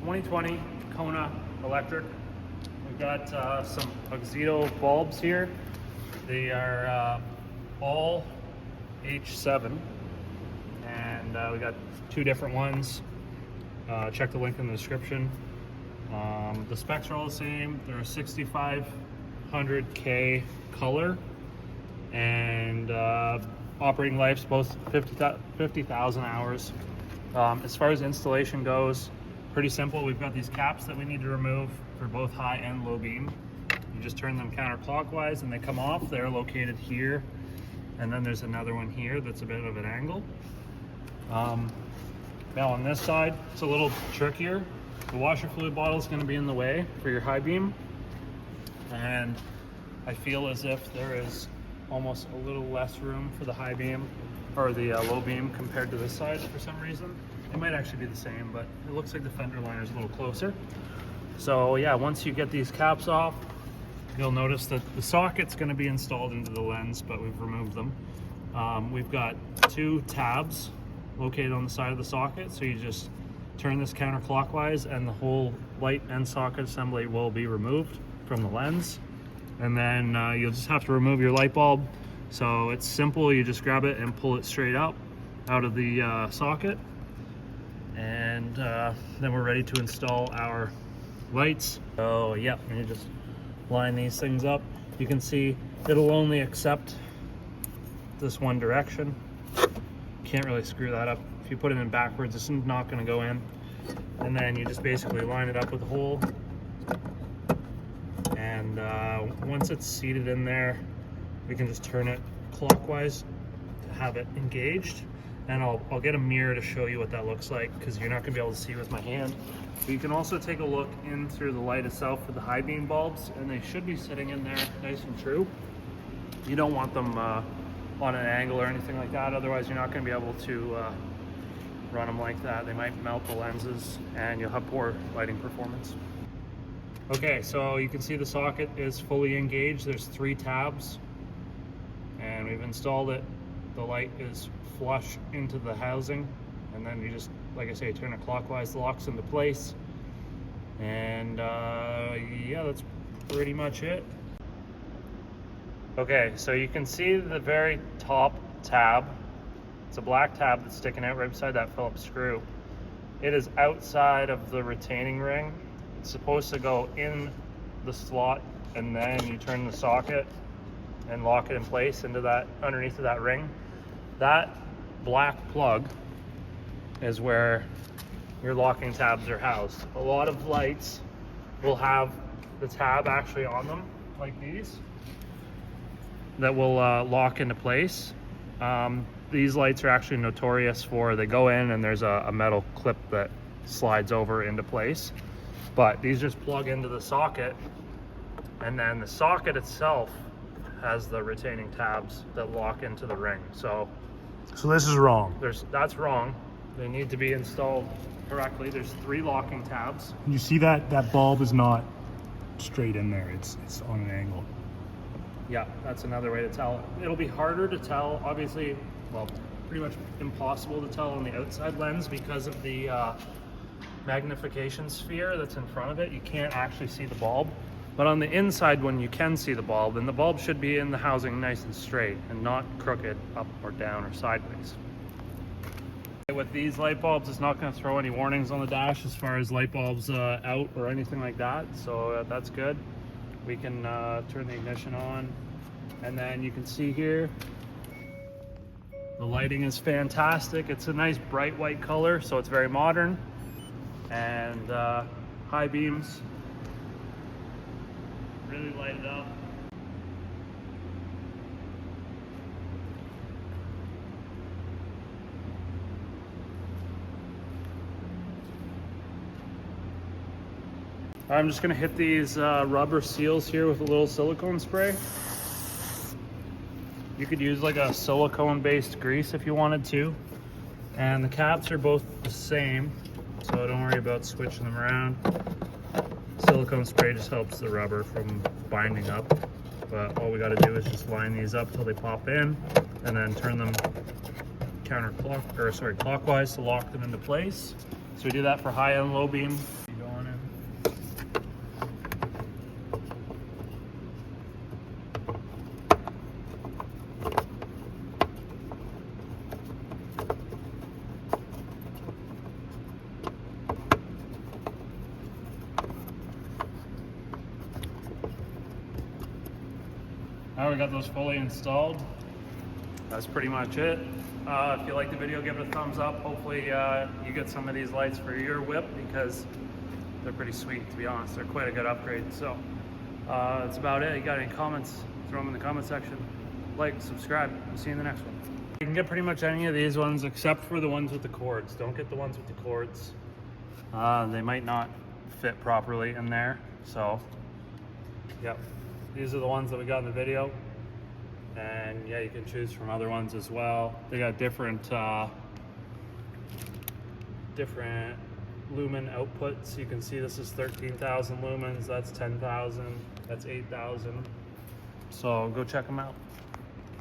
2020 Kona Electric. We've got some Auxito bulbs here. They are all H7, and we got two different ones. Check the link in the description. The specs are all the same. They're a 6500K color, and operating life's both 50,000 hours. As far as installation goes, pretty simple. We've got these caps that we need to remove for both high and low beam. You just turn them counterclockwise and they come off. They're located here, and then there's another one here that's a bit of an angle. Now on this side, it's a little trickier. The washer fluid bottle is going to be in the way for your high beam, and I feel as if there is almost a little less room for the high beam or the low beam compared to this side for some reason. It might actually be the same, but it looks like the fender liner is a little closer. So yeah, once you get these caps off, you'll notice that the socket's going to be installed into the lens, but we've removed them. We've got two tabs located on the side of the socket, so you just turn this counterclockwise and the whole light and socket assembly will be removed from the lens. And then you'll just have to remove your light bulb. So it's simple, you just grab it and pull it straight up out of the socket, and then we're ready to install our lights. So yeah, you just line these things up. You can see it'll only accept this one direction. Can't really screw that up. If you put it in backwards, it's not going to go in. And then you just basically line it up with a hole, and once it's seated in there, we can just turn it clockwise to have it engaged. And I'll get a mirror to show you what that looks like, because you're not going to be able to see with my hand. But you can also take a look in through the light itself with the high beam bulbs, and they should be sitting in there nice and true. You don't want them on an angle or anything like that, otherwise you're not going to be able to run them like that. They might melt the lenses and you'll have poor lighting performance. Okay, so you can see the socket is fully engaged. There's three tabs, and we've installed it. The light is flush into the housing, and then you just, like I say, turn it clockwise, the locks into place. And yeah, that's pretty much it. Okay, so you can see the very top tab. It's a black tab that's sticking out right beside that Phillips screw. It is outside of the retaining ring. It's supposed to go in the slot, and then you turn the socket and lock it in place into that, underneath of that ring. That black plug is where your locking tabs are housed. A lot of lights will have the tab actually on them, like these, that will lock into place. These lights are actually notorious for, they go in and there's a metal clip that slides over into place. But these just plug into the socket, and then the socket itself has the retaining tabs that lock into the ring. So this is wrong. That's wrong. They need to be installed correctly. There's three locking tabs. You see that bulb is not straight in there. It's on an angle. Yeah, that's another way to tell. It'll be harder to tell, obviously, well, pretty much impossible to tell on the outside lens because of the magnification sphere that's in front of it. You can't actually see the bulb. But on the inside, when you can see the bulb, then the bulb should be in the housing nice and straight and not crooked up or down or sideways. With these light bulbs, it's not going to throw any warnings on the dash as far as light bulbs out or anything like that, so that's good. We can turn the ignition on, and then you can see here the lighting is fantastic. It's a nice bright white color, so it's very modern, and high beams really light it up. I'm just going to hit these rubber seals here with a little silicone spray. You could use like a silicone based grease if you wanted to. And the caps are both the same, so don't worry about switching them around. Silicone spray just helps the rubber from binding up. But all we got to do is just line these up till they pop in, and then turn them clockwise to lock them into place. So we do that for high and low beam. Now we got those fully installed. That's pretty much it. If you like the video, give it a thumbs up. Hopefully you get some of these lights for your whip because they're pretty sweet, to be honest. They're quite a good upgrade. So that's about it. You got any comments, throw them in the comment section. Like, subscribe. We'll see you in the next one. You can get pretty much any of these ones except for the ones with the cords. Don't get the ones with the cords. They might not fit properly in there. So, yep. These are the ones that we got in the video. And yeah, you can choose from other ones as well. They got different different lumen outputs. You can see this is 13,000 lumens, that's 10,000, that's 8,000. So go check them out.